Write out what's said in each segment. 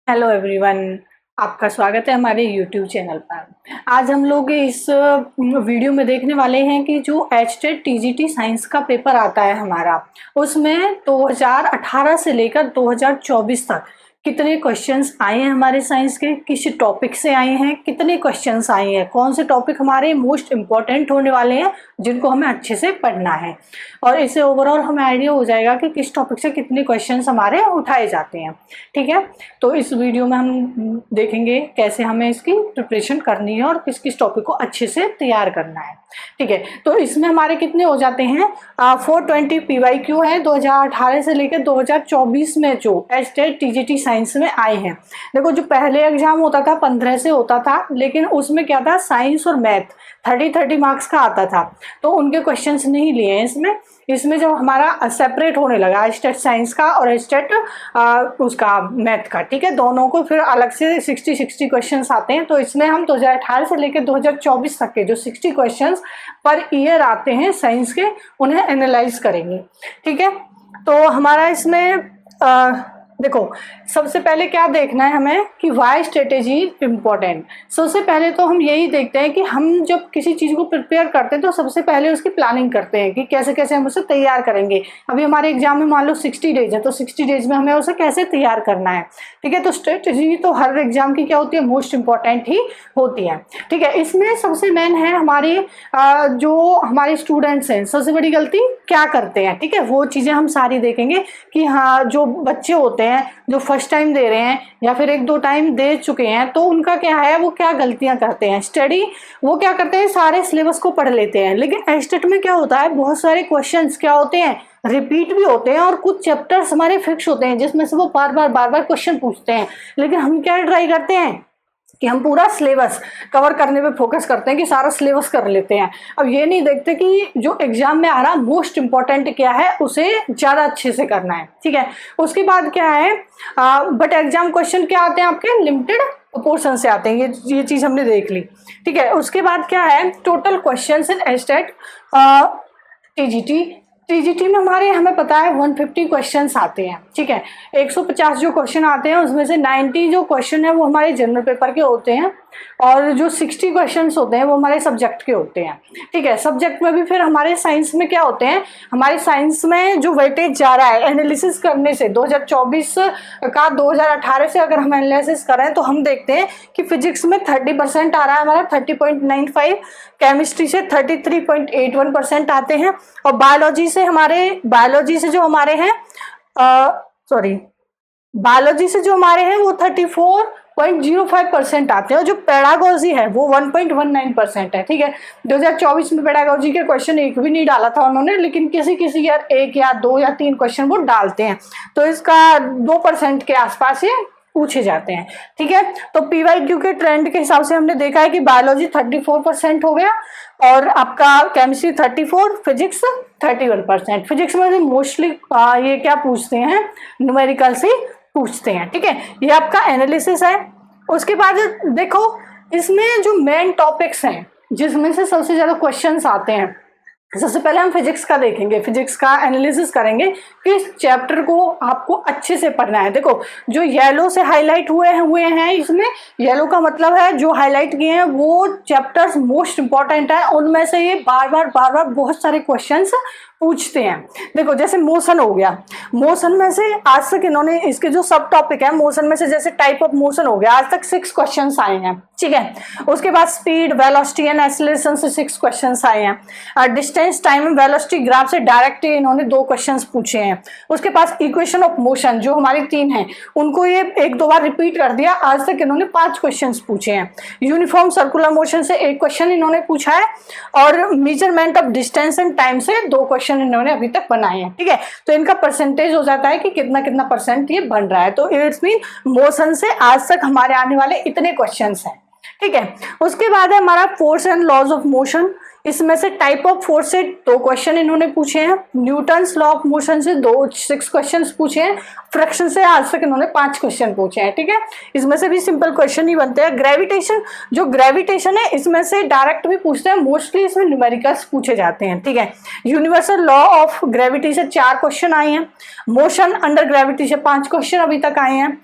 Hello everyone, आपका स्वागत है हमारे यूट्यूब चैनल पर। आज हम लोग इस वीडियो में देखने वाले हैं कि जो एचटेट टीजीटी साइंस का पेपर आता है हमारा, उसमें 2018 से लेकर 2024 तक कितने क्वेश्चंस आए हैं हमारे साइंस के, किस टॉपिक से आए हैं, कितने क्वेश्चंस आए हैं, कौन से टॉपिक हमारे मोस्ट इम्पॉर्टेंट होने वाले हैं जिनको हमें अच्छे से पढ़ना है, और इससे ओवरऑल हमें आइडिया हो जाएगा कि किस टॉपिक से कितने क्वेश्चंस हमारे उठाए जाते हैं। ठीक है, तो इस वीडियो में हम देखेंगे कैसे हमें इसकी प्रिपरेशन करनी है और किस किस टॉपिक को अच्छे से तैयार करना है। ठीक है, तो इसमें हमारे कितने हो जाते हैं, 420 PYQ है 2018 से लेकर 2024 में जो एचटेट टीजीटी साइंस में आए हैं। देखो, जो पहले एग्जाम होता था 15 से होता था, लेकिन उसमें क्या था, साइंस और मैथ 30 मार्क्स का आता था, तो उनके क्वेश्चंस नहीं लिए हैं इसमें जब हमारा सेपरेट होने लगा एचटेट साइंस का और एचटेट उसका मैथ का, ठीक है, दोनों को फिर अलग से 60 क्वेश्चंस आते हैं। तो इसमें हम 2018 से लेकर 2024 तक के जो 60 क्वेश्चंस पर ईयर आते हैं साइंस के, उन्हें एनालाइज करेंगे। ठीक है, तो हमारा इसमें देखो, सबसे पहले क्या देखना है हमें कि वाई स्ट्रेटेजी इम्पोर्टेंट। सबसे पहले तो हम यही देखते हैं कि हम जब किसी चीज़ को प्रिपेयर करते हैं तो सबसे पहले उसकी प्लानिंग करते हैं कि कैसे कैसे हम उसे तैयार करेंगे। अभी हमारे एग्जाम में मान लो 60 डेज है, तो 60 डेज में हमें उसे कैसे तैयार करना है। ठीक है, तो स्ट्रेटेजी तो हर एग्जाम की क्या होती है, मोस्ट इम्पॉर्टेंट ही होती है। ठीक है, इसमें सबसे मेन है हमारे जो हमारे स्टूडेंट्स हैं, सबसे बड़ी गलती क्या करते हैं। ठीक है, वो चीज़ें हम सारी देखेंगे कि हाँ, जो बच्चे होते हैं जो फर्स्ट टाइम दे रहे हैं या फिर 1-2 टाइम दे चुके हैं, तो उनका क्या है, वो क्या गलतियां करते हैं। स्टडी वो क्या करते हैं, सारे सिलेबस को पढ़ लेते हैं, लेकिन एचटेट में क्या होता है, बहुत सारे क्वेश्चंस क्या होते हैं, रिपीट भी होते हैं, और कुछ चैप्टर्स हमारे फिक्स होते हैं जिसमें से वो बार बार क्वेश्चन पूछते हैं। लेकिन हम क्या ट्राई करते हैं कि हम पूरा सिलेबस कवर करने पे फोकस करते हैं कि सारा सिलेबस कर लेते हैं। अब ये नहीं देखते कि जो एग्जाम में आ रहा मोस्ट इम्पॉर्टेंट क्या है, उसे ज़्यादा अच्छे से करना है। ठीक है, उसके बाद क्या है, बट एग्जाम क्वेश्चन क्या आते हैं आपके, लिमिटेड पोर्शन से आते हैं, ये चीज़ हमने देख ली। ठीक है, उसके बाद क्या है, total question in HTET TGT में हमें पता है 150 क्वेश्चंस आते हैं। ठीक है, 150 जो क्वेश्चन आते हैं उसमें से 90 जो क्वेश्चन है वो हमारे जनरल पेपर के होते हैं, और जो 60 क्वेश्चंस होते हैं वो हमारे सब्जेक्ट के होते हैं। ठीक है, सब्जेक्ट में भी फिर हमारे साइंस में क्या होते हैं, हमारे साइंस में जो वेटेज जा रहा है एनालिसिस करने से 2024 का 2018 से अगर हम एनालिसिस करें तो हम देखते हैं कि फिजिक्स में 30% आ रहा है हमारा, 30.95, केमिस्ट्री से 33.81% आते हैं, और बायोलॉजी से जो हमारे हैं वो 34.05% आते हैं, और जो पेडागोजी है वो 1.19% है। ठीक है, 2024 में पेडागोजी के क्वेश्चन एक भी नहीं डाला था उन्होंने, लेकिन किसी यार 1 या 2 या 3 क्वेश्चन वो डालते हैं, तो इसका 2% के आसपास ये पूछे जाते हैं। ठीक है, तो PYQ के ट्रेंड के हिसाब से हमने देखा है कि बायोलॉजी 34% हो गया, और आपका केमिस्ट्री 34, फिजिक्स 31%। फिजिक्स में मोस्टली ये क्या पूछते हैं, न्यूमेरिकल से पूछते हैं। ठीक है, ये आपका एनालिसिस है। उसके बाद देखो, इसमें जो मेन टॉपिक्स हैं जिसमें से सबसे ज़्यादा क्वेश्चंस आते हैं, सबसे पहले हम फिजिक्स का देखेंगे, फिजिक्स का एनालिसिस करेंगे कि इस चैप्टर को आपको अच्छे से पढ़ना है। देखो, जो येलो से हाईलाइट हुए हैं इसमें, येलो का मतलब है जो हाईलाइट किए हैं वो चैप्टर्स मोस्ट इंपॉर्टेंट है, उनमें से ये बार बार बहुत सारे क्वेश्चंस पूछते हैं। देखो, जैसे मोशन हो गया, मोशन में से आज तक इन्होंने इसके जो सब टॉपिक है मोशन में से, जैसे टाइप ऑफ मोशन हो गया, आज तक 6 क्वेश्चंस आए हैं। ठीक है, उसके बाद स्पीड, वेलोसिटी एंड एक्सीलरेशन से 6 क्वेश्चंस आए हैं। Distance, time and velocity graph से डायरेक्ट इन्होंने 2 क्वेश्चंस पूछे हैं। उसके पास इक्वेशन ऑफ मोशन जो हमारी 3 हैं, उनको ये 1-2 बार रिपीट कर दिया, आज तक इन्होंने 5 क्वेश्चंस पूछे हैं। यूनिफॉर्म सर्कुलर मोशन से 1 क्वेश्चन इन्होंने पूछा है, और measurement of distance and time से 2 क्वेश्चन इन्होंने अभी तक बनाए हैं। ठीक है, तो इनका परसेंटेज हो जाता है कि कितना परसेंट ये बन रहा है। तो इट्स मीन मोशन से आज तक हमारे आने वाले इतने क्वेश्चंस हैं। ठीक है, उसके बाद है हमारा force and laws of motion. इसमें से टाइप ऑफ फोर्स से 2 क्वेश्चन इन्होंने पूछे हैं, न्यूटन्स लॉ ऑफ मोशन से 6 क्वेश्चन पूछे हैं, फ्रिक्शन से आज तक इन्होंने 5 क्वेश्चन पूछे हैं। ठीक है, इसमें से भी सिंपल क्वेश्चन ही बनते हैं। ग्रेविटेशन, जो ग्रेविटेशन है इसमें से डायरेक्ट भी पूछते हैं, मोस्टली इसमें न्यूमेरिकल्स पूछे जाते हैं। ठीक है, यूनिवर्सल लॉ ऑफ ग्रेविटी से 4 क्वेश्चन आए हैं, मोशन अंडर ग्रेविटी से 5 क्वेश्चन अभी तक आए हैं,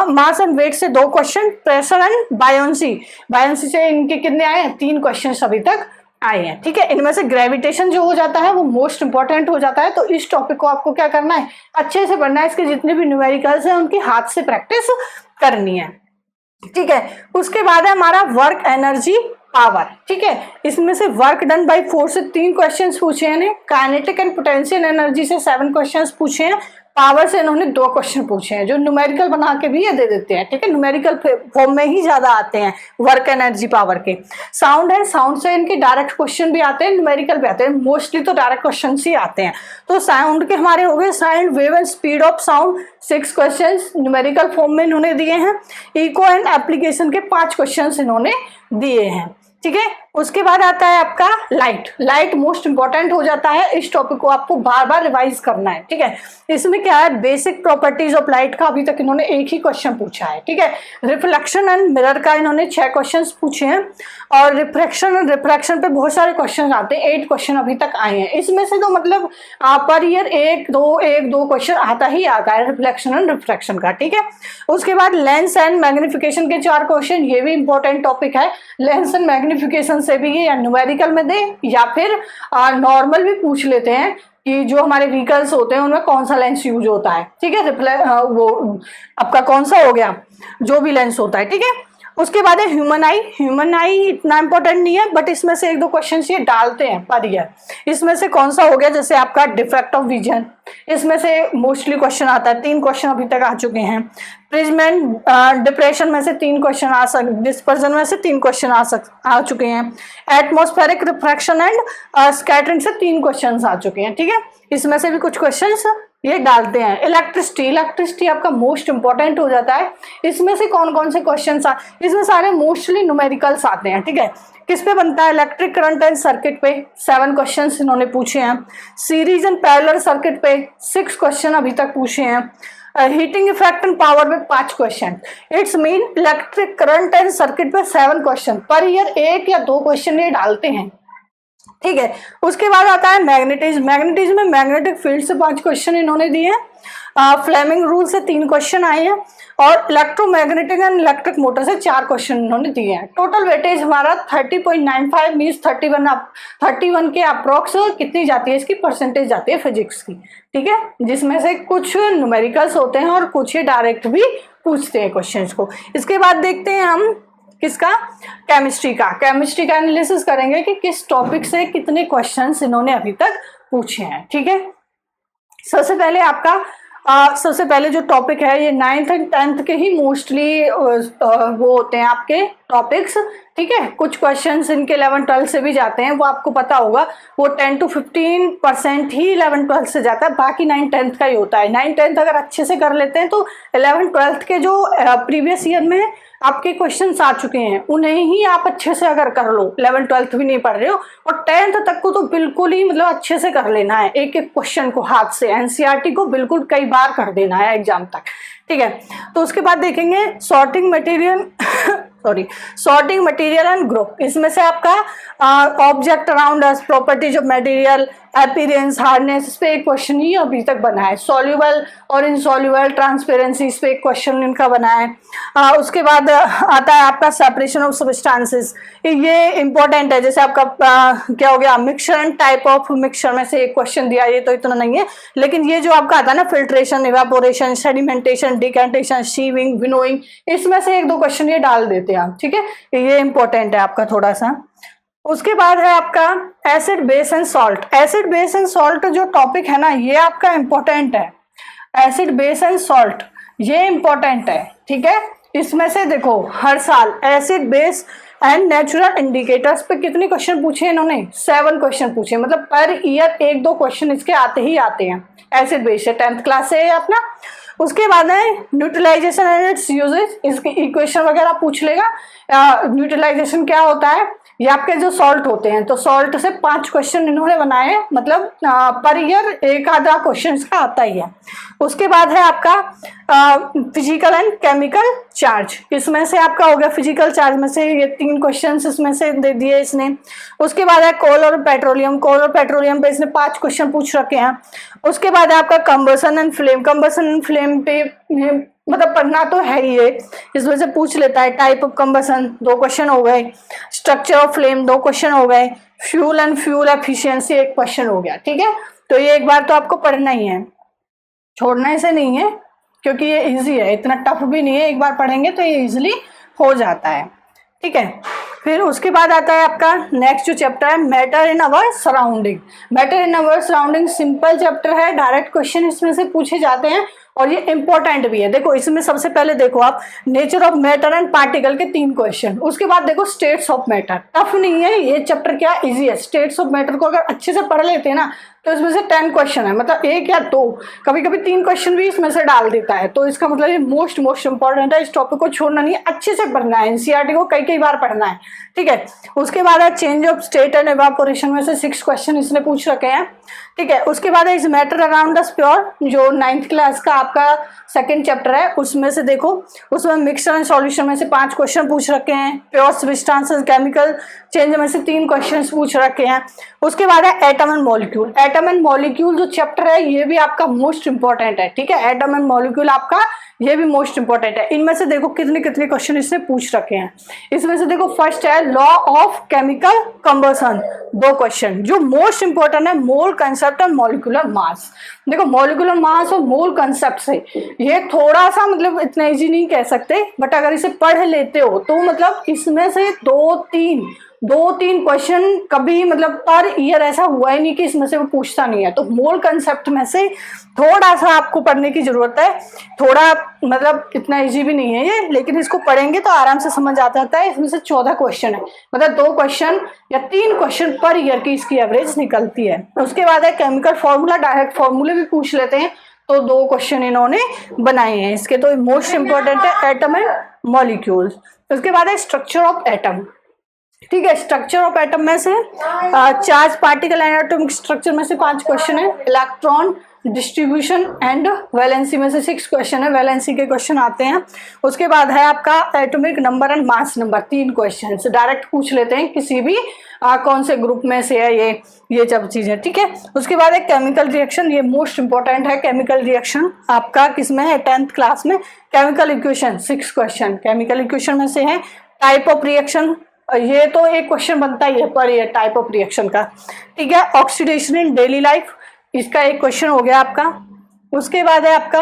मास एंड वेट से 2 क्वेश्चन, प्रेशर एंड बायोन्सी से इनके कितने आए हैं, 3 क्वेश्चन अभी तक आए हैं। ठीक है, इनमें से ग्रेविटेशन जो हो जाता है वो मोस्ट इंपॉर्टेंट हो जाता है, तो इस टॉपिक को आपको क्या करना है, अच्छे से पढ़ना है, इसके जितने भी न्यूमेरिकल्स हैं उनकी हाथ से प्रैक्टिस करनी है। ठीक है, उसके बाद है हमारा वर्क एनर्जी पावर। ठीक है, इसमें से वर्क डन बाय फोर्स से 3 क्वेश्चंस पूछे हैं, काइनेटिक एंड पोटेंशियल एनर्जी से 7 क्वेश्चंस पूछे हैं, पावर से इन्होंने 2 क्वेश्चन पूछे हैं, जो न्यूमेरिकल बना के भी ये दे देते हैं। ठीक है, न्यूमेरिकल फॉर्म में ही ज्यादा आते हैं वर्क एनर्जी पावर के। साउंड है, साउंड से इनके डायरेक्ट क्वेश्चन भी आते हैं, न्यूमेरिकल भी आते हैं, मोस्टली तो डायरेक्ट क्वेश्चन ही आते हैं। तो साउंड के हमारे हो गए, sound wave and speed of sound 6 question numerical form में इन्होंने दिए हैं। इको एंड एप्लीकेशन के 5 क्वेश्चन इन्होंने दिए हैं। ठीक है, उसके बाद आता है आपका लाइट मोस्ट इंपॉर्टेंट हो जाता है, इस टॉपिक को आपको बार बार रिवाइज करना है। ठीक है, इसमें क्या है, बेसिक प्रॉपर्टीज ऑफ लाइट का अभी तक इन्होंने एक ही क्वेश्चन पूछा है। ठीक है, रिफ्लेक्शन एंड मिरर का इन्होंने 6 क्वेश्चंस पूछे हैं, और रिफ्रैक्शन पे बहुत सारे क्वेश्चन आते हैं, 8 क्वेश्चन अभी तक आए हैं। इसमें से तो मतलब पर ईयर 1-2 क्वेश्चन आता ही आता है रिफ्लेक्शन एंड रिफ्रैक्शन का। ठीक है, उसके बाद लेंस एंड मैग्निफिकेशन के 4 क्वेश्चन, ये भी इंपॉर्टेंट टॉपिक है। लेंस एंड मैग्निफिकेशन से भी ये या न्यूमेरिकल में दे या फिर नॉर्मल भी पूछ लेते हैं कि जो हमारे व्हीकल्स होते हैं उनमें कौन सा लेंस यूज होता है। ठीक है, वो आपका कौन सा हो गया, जो भी लेंस होता है। ठीक है, उसके बाद है ह्यूमन आई इतना इंपॉर्टेंट नहीं है, बट इसमें से 1-2 क्वेश्चन ये डालते हैं पर ईयर। इसमें से कौन सा हो गया, जैसे आपका डिफेक्ट ऑफ विजन, इसमें से मोस्टली क्वेश्चन आता है, 3 क्वेश्चन अभी तक आ चुके हैं। प्रिज्म एंड डिप्रेशन में से 3 क्वेश्चन आ सकते, डिस्पर्जन में से 3 क्वेश्चन आ चुके हैं। एटमॉस्फेरिक रिफ्रैक्शन एंड स्कैटरिंग से 3 क्वेश्चन आ चुके हैं। ठीक है, इसमें से भी कुछ क्वेश्चंस ये डालते हैं। इलेक्ट्रिसिटी आपका मोस्ट इंपॉर्टेंट हो जाता है, इसमें से कौन कौन से क्वेश्चन इसमें सारे मोस्टली न्यूमेरिकल्स आते हैं। ठीक है, किस पे बनता है, इलेक्ट्रिक करंट एंड सर्किट पे 7 क्वेश्चन इन्होंने पूछे हैं। सीरीज एंड पैरेलल सर्किट पे 6 क्वेश्चन अभी तक पूछे हैं। हीटिंग इफेक्ट एंड पावर पे 5 question. It's mean electric current and circuit पे 7 क्वेश्चन पर ईयर, 1 या 2 क्वेश्चन ये डालते हैं। ठीक है, उसके बाद आता है मैग्नेटिज्म में मैग्नेटिक फील्ड से 5 क्वेश्चन इन्होंने दिए हैं। फ्लेमिंग रूल से 3 क्वेश्चन आए हैं, और इलेक्ट्रोमैग्नेटिक एंड इलेक्ट्रिक मोटर से 4 क्वेश्चन इन्होंने दिए हैं। टोटल वेटेज हमारा 30.95 मीन्स 31 के अप्रॉक्स कितनी जाती है, इसकी परसेंटेज जाती है फिजिक्स की। ठीक है, जिसमें से कुछ न्यूमेरिकल्स होते हैं और कुछ ये डायरेक्ट भी पूछते हैं क्वेश्चन को। इसके बाद देखते हैं हम किसका, केमिस्ट्री का एनालिसिस करेंगे कि किस टॉपिक से कितने क्वेश्चंस इन्होंने अभी तक पूछे हैं। ठीक है, सबसे पहले जो टॉपिक है ये 9th एंड 10th के ही मोस्टली वो होते हैं आपके टॉपिक्स। ठीक है, कुछ क्वेश्चंस इनके 11-12 से भी जाते हैं, वो आपको पता होगा, वो 10 to 15% ही 11-12 से जाता है, बाकी 9-10th का ही होता है। 9-10th अगर अच्छे से कर लेते हैं तो 11-12 के जो प्रीवियस ईयर में आपके क्वेश्चंस आ चुके हैं उन्हें ही आप अच्छे से अगर कर लो, 11-12 भी नहीं पढ़ रहे हो, और 10th तक को तो बिल्कुल ही मतलब अच्छे से कर लेना है, एक एक क्वेश्चन को हाथ से, एनसीईआरटी को बिल्कुल कई बार कर देना है एग्जाम तक। ठीक है, तो उसके बाद देखेंगे सॉर्टिंग मटेरियल एंड ग्रुप। इसमें से आपका object around us, properties of material, appearance, hardness, इस पे एक क्वेश्चन ही अभी तक बना है। सॉल्युबल और इनसॉल्युबल, ट्रांसपेरेंसी, इस पे एक क्वेश्चन इनका बना है। उसके बाद आता है आपका सेपरेशन ऑफ सब्सटेंसेस, ये इंपॉर्टेंट है। जैसे आपका क्या हो गया, mixture and type of mixture में से एक क्वेश्चन दिया, ये तो इतना नहीं है, लेकिन ये जो आपका आता है ना, filtration, evaporation, sedimentation, decantation, sieving, winnowing, इसमें से 1-2 क्वेश्चन ये डाल देते हैं। ठीक है, ये इंपॉर्टेंट है आपका थोड़ा सा। उसके बाद है आपका एसिड बेस एंड सॉल्ट जो टॉपिक है ना, ये आपका इंपॉर्टेंट है। एसिड बेस एंड सॉल्ट ये इंपॉर्टेंट है। ठीक है, इसमें से देखो हर साल acid base and natural indicators पे कितने क्वेश्चन पूछे इन्होंने, 7 क्वेश्चन पूछे, मतलब पर ईयर 1-2 क्वेश्चन इसके आते ही आते हैं। एसिड बेस से 10th क्लास से है अपना। उसके बाद है न्यूट्रलाइजेशन एंड इट्स यूजेज, इसके इक्वेशन वगैरह पूछ लेगा। न्यूट्रलाइजेशन क्या होता है, ये आपके जो सॉल्ट होते हैं, तो सॉल्ट से 5 क्वेश्चन इन्होंने बनाए हैं, मतलब पर ईयर एक आधा क्वेश्चन इसका आता ही है। उसके बाद है आपका फिजिकल एंड केमिकल चार्ज, इसमें से आपका हो गया फिजिकल चार्ज में से ये 3 क्वेश्चन इसमें से दे दिए इसने। उसके बाद है कोल और पेट्रोलियम, कोल और पेट्रोलियम पे इसने 5 क्वेश्चन पूछ रखे हैं। उसके बाद है आपका combustion and flame, combustion and flame पे मतलब पढ़ना तो है ही है, इसमें से पूछ लेता है। टाइप ऑफ कंबसन 2 क्वेश्चन हो गए, स्ट्रक्चर ऑफ फ्लेम 2 क्वेश्चन हो गए, fuel and fuel efficiency 1 question हो गया। ठीक है, तो ये एक बार तो आपको पढ़ना ही है, छोड़ना ऐसे नहीं है, क्योंकि ये इजी है, इतना टफ भी नहीं है, एक बार पढ़ेंगे तो ये इजीली हो जाता है। ठीक है, फिर उसके बाद आता है आपका नेक्स्ट जो चैप्टर है matter in our surrounding. Matter in our surrounding simple chapter है, डायरेक्ट क्वेश्चन इसमें से पूछे जाते हैं और ये इंपॉर्टेंट भी है। देखो इसमें सबसे पहले देखो आप nature of matter and particle के 3 क्वेश्चन, उसके बाद देखो स्टेट्स ऑफ मैटर। टफ नहीं है ये चैप्टर, क्या इजी है। स्टेट्स ऑफ मैटर को अगर अच्छे से पढ़ लेते हैं ना तो इसमें से 10 क्वेश्चन है, मतलब 1 या 2, कभी कभी 3 क्वेश्चन भी इसमें से डाल देता है, तो इसका मतलब ये मोस्ट इंपॉर्टेंट है। इस टॉपिक को छोड़ना नहीं है, अच्छे से पढ़ना है, एनसीईआरटी को कई बार पढ़ना है। ठीक है, उसके बाद है change of state and evaporation में से 6 क्वेश्चन इसने पूछ रखे हैं। ठीक है, उसके बाद है इस मैटर अराउंड द प्योर, जो 9th क्लास का आपका सेकंड चैप्टर है, उसमें से देखो उसमें मिक्सचर एंड सॉल्यूशन में से 5 क्वेश्चन पूछ रखे हैं। प्योर सब्सटेंसेस केमिकल चेंज में से 3 क्वेश्चन पूछ रखे हैं। उसके बाद है atom and molecule. Atom and molecule जो चैप्टर है ये भी आपका मोस्ट इंपॉर्टेंट है। ठीक है, एटम एंड मॉलिक्यूल आपका ये भी मोस्ट इंपॉर्टेंट है। इनमें से देखो कितने कितने क्वेश्चन इसने पूछ रखे हैं। इसमें से देखो फर्स्ट है law of chemical combustion, 2 question. जो मोस्ट इंपॉर्टेंट है मोल कंसेप्ट और मॉलिक्यूलर मास। देखो मॉलिक्यूलर मास और मोल कंसेप्ट से ये थोड़ा सा मतलब इतना इजी नहीं कह सकते, बट अगर इसे पढ़ लेते हो तो मतलब इसमें से 2-3 क्वेश्चन कभी मतलब पर ईयर ऐसा हुआ ही नहीं कि इसमें से वो पूछता नहीं है। तो मोल कंसेप्ट में से थोड़ा सा आपको पढ़ने की जरूरत है, थोड़ा मतलब इतना इजी भी नहीं है ये, लेकिन इसको पढ़ेंगे तो आराम से समझ आ जाता है। इसमें से 14 क्वेश्चन है, मतलब 2 क्वेश्चन या 3 क्वेश्चन पर ईयर की इसकी एवरेज निकलती है। उसके बाद है केमिकल फॉर्मूला, डायरेक्ट फॉर्मूले भी पूछ लेते हैं, तो 2 क्वेश्चन इन्होंने बनाए हैं इसके। तो मोस्ट इंपॉर्टेंट है एटम एंड मॉलिक्यूल्स। उसके बाद है स्ट्रक्चर ऑफ एटम। ठीक है, स्ट्रक्चर ऑफ एटम में से charge particle and atomic structure में से 5 क्वेश्चन है। इलेक्ट्रॉन डिस्ट्रीब्यूशन एंड वैलेंसी में से 6 क्वेश्चन है, वैलेंसी के क्वेश्चन आते हैं। उसके बाद है आपका atomic number and mass number, 3 question direct पूछ लेते हैं, किसी भी कौन से ग्रुप में से है ये सब चीजें। ठीक है, उसके बाद है केमिकल रिएक्शन, ये मोस्ट इंपॉर्टेंट है। केमिकल रिएक्शन आपका किसमें है, 10th क्लास में। Chemical equation 6 question chemical equation में से है। टाइप ऑफ रिएक्शन, ये तो एक क्वेश्चन बनता ही है पर ये टाइप ऑफ रिएक्शन का। ठीक है, ऑक्सीडेशन इन डेली लाइफ, इसका एक क्वेश्चन हो गया आपका। उसके बाद है आपका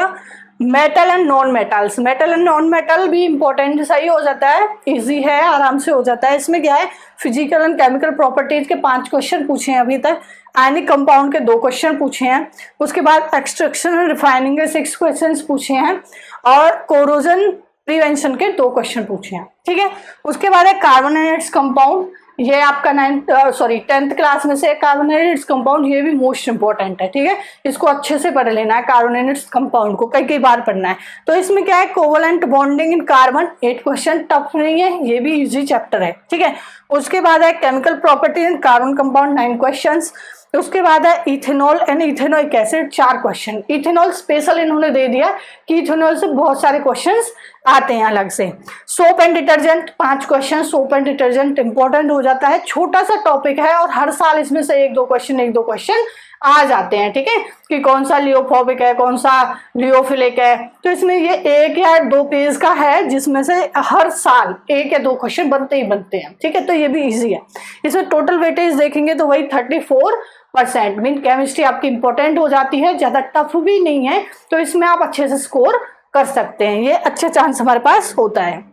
metal and non metals. Metal and non metal भी इंपॉर्टेंट सही हो जाता है, इजी है, आराम से हो जाता है। इसमें क्या है फिजिकल एंड केमिकल प्रॉपर्टीज के 5 क्वेश्चन पूछे हैं अभी तक। आयनिक कंपाउंड के 2 क्वेश्चन पूछे हैं। उसके बाद एक्सट्रैक्शन एंड रिफाइनिंग के 6 क्वेश्चन पूछे हैं और कोरोजन प्रिवेंशन के 2 क्वेश्चन पूछे हैं। ठीक है, उसके बाद है कार्बन एंड इट्स कंपाउंड, ये आपका 10th क्लास में से कार्बन एंड इट्स कंपाउंड, ये भी मोस्ट इंपॉर्टेंट है। ठीक है, इसको अच्छे से पढ़ लेना है, कार्बन एंड इट्स कंपाउंड को कई बार पढ़ना है। तो इसमें क्या है covalent bonding in carbon, 8 question, tough नहीं है, ये भी इजी चैप्टर है। ठीक है, उसके बाद है chemical property in carbon compound, 9 question. उसके बाद है ethanol and ethanoic acid, 4 question. Ethanol special इन्होंने दे दिया कि इथेनॉल से बहुत सारे क्वेश्चंस आते हैं अलग से। Soap and detergent 5 question, soap and detergent important हो जाता है, छोटा सा टॉपिक है और हर साल इसमें से 1-2 क्वेश्चन आ जाते हैं। ठीक है, कि कौन सा लियोफोबिक है, कौन सा लियोफिलिक है, तो इसमें ये 1 या 2 पेज का है जिसमें से हर साल 1 या 2 क्वेश्चन बनते ही बनते हैं। ठीक है, तो ये भी इजी है। इसमें टोटल वेटेज देखेंगे तो वही 34%, मीन केमिस्ट्री आपकी इंपॉर्टेंट हो जाती है, ज्यादा टफ भी नहीं है, तो इसमें आप अच्छे से स्कोर कर सकते हैं, ये अच्छा चांस हमारे पास होता है।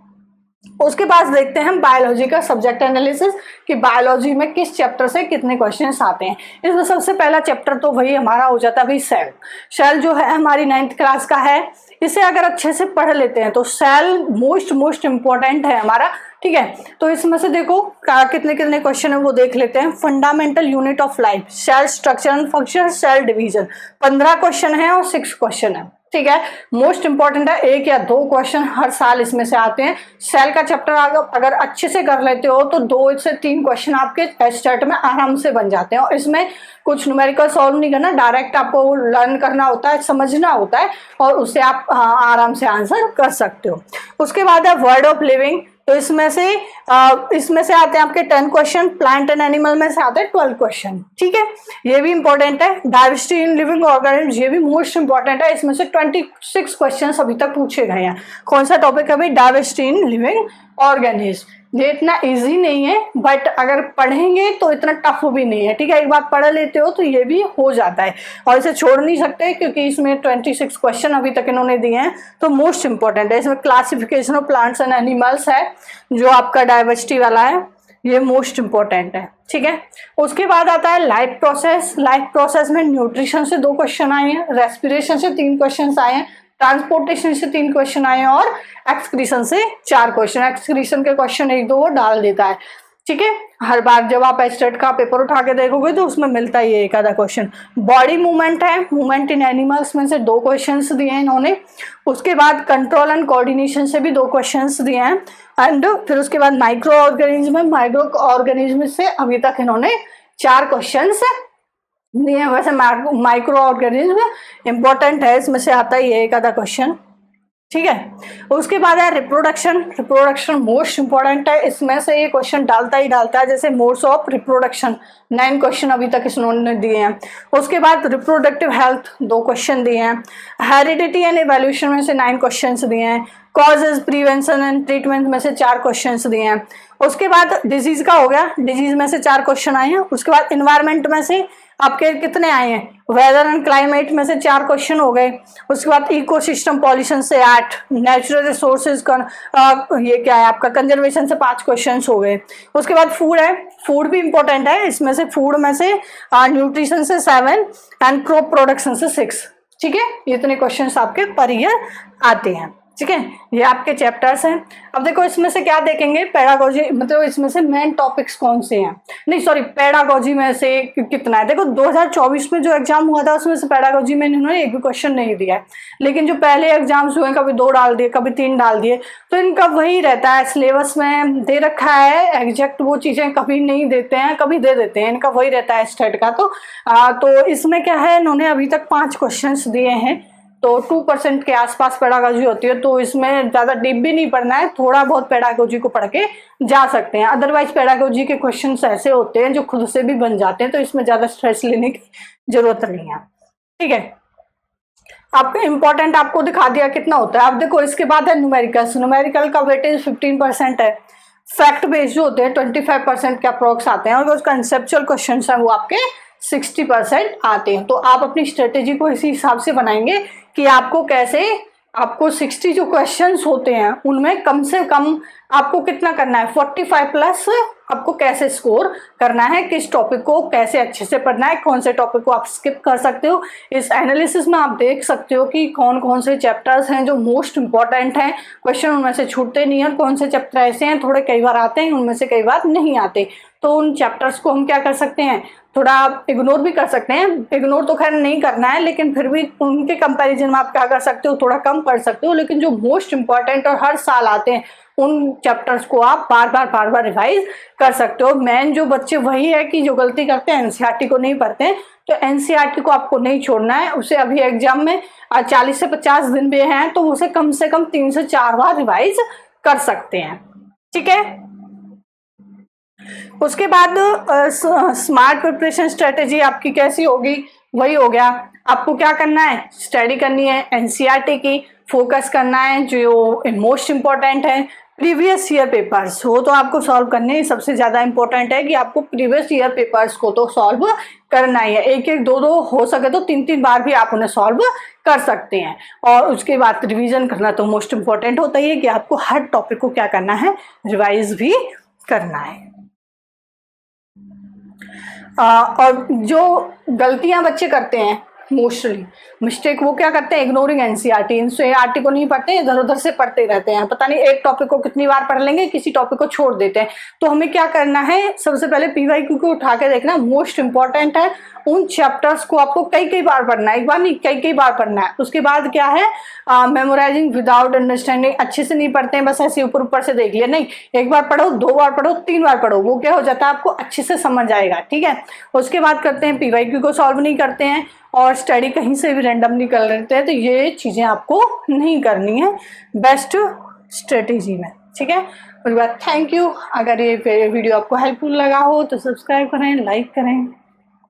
उसके बाद देखते हैं हम बायोलॉजी का सब्जेक्ट एनालिसिस, कि बायोलॉजी में किस चैप्टर से कितने क्वेश्चंस आते हैं। इसमें सबसे पहला चैप्टर तो वही हमारा हो जाता है भाई सेल। सेल जो है हमारी 9th क्लास का है, इसे अगर अच्छे से पढ़ लेते हैं तो सेल मोस्ट इंपॉर्टेंट है हमारा। ठीक है, तो इसमें से देखो कितने कितने क्वेश्चन है वो देख लेते हैं। Fundamental unit of life, cell structure and function, cell division, 15 question है और 6 क्वेश्चन है। ठीक है। मोस्ट इंपॉर्टेंट है, 1 या 2 क्वेश्चन हर साल इसमें से आते हैं। सेल का चैप्टर अगर अच्छे से कर लेते हो तो 2 से 3 क्वेश्चन आपके एस्टेट में आराम से बन जाते हैं, और इसमें कुछ न्यूमेरिकल सॉल्व नहीं करना, डायरेक्ट आपको लर्न करना होता है, समझना होता है, और उससे आप आराम से आंसर कर सकते हो। उसके बाद है वर्ड ऑफ लिविंग, तो इसमें से आते हैं आपके 10 क्वेश्चन, प्लांट एंड एनिमल में से आते हैं 12 क्वेश्चन, ठीक है, ये भी इंपॉर्टेंट है। डाइवर्सिटी इन लिविंग ऑर्गेनिज्म, ये भी मोस्ट इंपॉर्टेंट है, इसमें से 26 क्वेश्चन अभी तक पूछे गए हैं। कौन सा टॉपिक है भाई? Diversity in living organism. ये इतना इजी नहीं है, बट अगर पढ़ेंगे तो इतना टफ भी नहीं है, ठीक है, एक बार पढ़ लेते हो तो ये भी हो जाता है, और इसे छोड़ नहीं सकते क्योंकि इसमें 26 क्वेश्चन अभी तक इन्होंने दिए हैं, तो मोस्ट इंपॉर्टेंट है। इसमें classification of plants and animals है जो आपका डाइवर्सिटी वाला है, ये मोस्ट इंपॉर्टेंट है, ठीक है। उसके बाद आता है लाइफ प्रोसेस। लाइफ प्रोसेस में न्यूट्रिशन से 2 क्वेश्चन आए हैं, रेस्पिरेशन से 3 क्वेश्चन आए हैं, ट्रांसपोर्टेशन से 3 क्वेश्चन आए हैं, और एक्सक्रीशन से 4 क्वेश्चन। एक्सक्रीशन के क्वेश्चन 1-2 वो डाल देता है, ठीक है। हर बार जब आप एस्टेट का पेपर उठा के देखोगे तो उसमें मिलता ही है एक आधा क्वेश्चन। बॉडी मूवमेंट है, मूवमेंट इन एनिमल्स में से 2 क्वेश्चंस दिए हैं इन्होंने। उसके बाद कंट्रोल एंड कोऑर्डिनेशन से भी 2 क्वेश्चंस दिए हैं, एंड फिर उसके बाद माइक्रो ऑर्गेनिज्म से अभी तक इन्होंने 4 क्वेश्चंस दिए हैं। वैसे माइक्रो ऑर्गेनिज्म इंपॉर्टेंट है, इसमें से आता ही है एक आधा क्वेश्चन, ठीक है। उसके बाद है रिप्रोडक्शन। रिप्रोडक्शन मोस्ट इंपॉर्टेंट है, इसमें से ये क्वेश्चन डालता है, जैसे मोड्स ऑफ रिप्रोडक्शन 9 क्वेश्चन अभी तक इन्होंने दिए हैं। उसके बाद रिप्रोडक्टिव हेल्थ 2 क्वेश्चन दिए हैं। हेरिडिटी एंड इवोल्यूशन में से 9 क्वेश्चन दिए हैं। कॉजेज, प्रिवेंशन एंड ट्रीटमेंट में से 4 क्वेश्चन दिए हैं। उसके बाद डिजीज का हो गया, डिजीज में से 4 क्वेश्चन आए हैं। उसके बाद इन्वायरमेंट में से आपके कितने आए हैं? वेदर एंड क्लाइमेट में से 4 क्वेश्चन हो गए। उसके बाद इकोसिस्टम पॉल्यूशन से 8, नेचुरल रिसोर्सेज का ये क्या है आपका कंजर्वेशन से 5 क्वेश्चन हो गए। उसके बाद फूड है, फूड भी इंपॉर्टेंट है, इसमें से फूड में से न्यूट्रिशन से 7 एंड क्रॉप प्रोडक्शन से 6, ठीक है। इतने क्वेश्चन आपके पर ईयर आते हैं, ठीक है। ये आपके चैप्टर्स हैं। अब देखो इसमें से क्या देखेंगे, पेडागोजी, मतलब इसमें से मेन टॉपिक्स कौन से हैं, नहीं सॉरी पेडागोजी में से कितना है। देखो 2024 में जो एग्जाम हुआ था उसमें से पेडागोजी में इन्होंने एक भी क्वेश्चन नहीं दिया है, लेकिन जो पहले एग्जाम्स हुए कभी 2 डाल दिए, कभी 3 डाल दिए, तो इनका वही रहता है, सिलेबस में दे रखा है एग्जैक्ट वो चीजें कभी नहीं देते हैं, कभी दे देते हैं, इनका वही रहता है स्टेट का। तो इसमें क्या है, इन्होंने अभी तक 5 क्वेश्चन दिए हैं, तो 2% के आसपास पेडागोजी होती है, तो इसमें ज़्यादा डीप भी नहीं पढ़ना है, थोड़ा बहुत पेडागोजी को पढ़ के जा सकते हैं। अदरवाइज पेडागोजी के क्वेश्चंस ऐसे होते हैं जो खुद से भी बन जाते हैं, तो इसमें ज़्यादा स्ट्रेस लेने की जरूरत नहीं है, ठीक है। आपको इंपॉर्टेंट आपको दिखा दिया कितना होता है। अब देखो इसके बाद है न्यूमेरिकल्स। न्यूमेरिकल का वेटेज 15% है। फैक्ट बेस्ड जो होते हैं 25% के अप्रोक्स आते हैं, और जो कंसेप्चुअल क्वेश्चन है वो आपके 60% आते हैं। तो आप अपनी स्ट्रेटेजी को इसी हिसाब से बनाएंगे कि आपको कैसे, आपको 60 जो क्वेश्चंस होते हैं उनमें कम से कम आपको कितना करना है, 45 प्लस आपको कैसे स्कोर करना है, किस टॉपिक को कैसे अच्छे से पढ़ना है, कौन से टॉपिक को आप स्किप कर सकते हो। इस एनालिसिस में आप देख सकते हो कि कौन कौन से चैप्टर्स हैं जो मोस्ट इंपॉर्टेंट हैं, क्वेश्चन उनमें से छूटते नहीं हैं, कौन से चैप्टर ऐसे हैं थोड़े कई बार आते हैं, उनमें से कई बार नहीं आते। तो उन चैप्टर्स को हम क्या कर सकते हैं, थोड़ा इग्नोर भी कर सकते हैं। इग्नोर तो खैर नहीं करना है, लेकिन फिर भी उनके कंपैरिजन में आप क्या कर सकते हो, थोड़ा कम पढ़ सकते हो, लेकिन जो मोस्ट इंपॉर्टेंट और हर साल आते हैं उन चैप्टर्स को आप बार बार रिवाइज कर सकते हो। मेन जो बच्चे वही है कि जो गलती करते हैं एनसीईआरटी को नहीं पढ़ते हैं, तो एनसीईआरटी को आपको नहीं छोड़ना है। उसे अभी एग्जाम में 40 से 50 दिन भी हैं, तो उसे कम से कम 3 से 4 बार रिवाइज कर सकते हैं, ठीक है। उसके बाद स्मार्ट प्रिपरेशन स्ट्रेटेजी आपकी कैसी होगी, वही हो गया। आपको क्या करना है, स्टडी करनी है एनसीईआरटी की, फोकस करना है जो मोस्ट इंपॉर्टेंट है। प्रीवियस ईयर पेपर्स वो तो आपको सॉल्व करने ही, सबसे ज़्यादा इंपॉर्टेंट है कि आपको प्रीवियस ईयर पेपर्स को तो सॉल्व करना ही है। 1-1, 2-2 हो सके तो 3-3 बार भी आप उन्हें सॉल्व कर सकते हैं। और उसके बाद रिवीजन करना तो मोस्ट इंपॉर्टेंट होता ही है कि आपको हर टॉपिक को क्या करना है, रिवाइज भी करना है। और जो गलतियां बच्चे करते हैं मोस्टली मिस्टेक वो क्या करते हैं, इग्नोरिंग एनसीईआरटी। एनसीईआरटी को नहीं पढ़ते, इधर उधर से पढ़ते रहते हैं, पता नहीं एक टॉपिक को कितनी बार पढ़ लेंगे, किसी टॉपिक को छोड़ देते हैं। तो हमें क्या करना है, सबसे पहले पीवाईक्यू को उठा के देखना, मोस्ट इंपॉर्टेंट है। उन चैप्टर्स को आपको कई कई बार पढ़ना है, एक बार नहीं कई कई बार पढ़ना है। उसके बाद क्या है, मेमोराइजिंग विदाउट अंडरस्टैंडिंग, अच्छे से नहीं पढ़ते हैं, बस ऐसे ऊपर ऊपर से देख लिया, नहीं, एक बार पढ़ो, 2 बार पढ़ो, 3 बार पढ़ो, वो क्या हो जाता है, आपको अच्छे से समझ आएगा। ठीक है, उसके बाद करते हैं पीवाईक्यू को सॉल्व नहीं करते हैं और स्टडी कहीं से भी रैंडमली कर लेते हैं, तो ये चीज़ें आपको नहीं करनी है बेस्ट स्ट्रेटेजी में। ठीक है, उसके बाद थैंक यू। अगर ये वीडियो आपको हेल्पफुल लगा हो तो सब्सक्राइब करें, लाइक करें।